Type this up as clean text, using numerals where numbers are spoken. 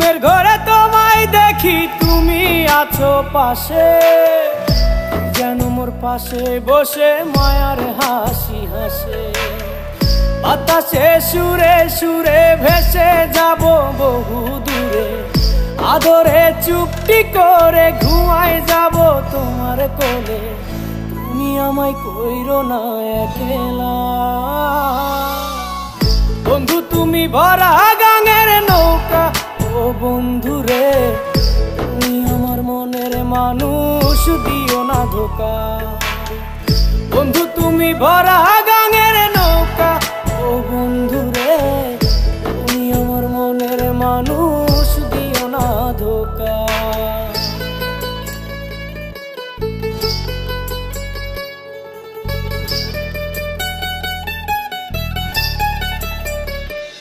ঘুমের ঘরে তোমায় দেখি তুমি আছো পাশে, যেন মোর পাশে বসে মায়ার হাসি হাসে। বাতাসে সুরে সুরে ভেসে যাব বহু দূরে, আদরে চুপটি করে ঘুমায় যাব তোমার কোলে। তুমি আমায় কইরো না একলা বন্ধু, তুমি ভরা গাঙের নৌকা ও বন্ধু রে। তুমি আমার মনের মানুষ, দিও না ধোকা বন্ধু, তুমি ভরা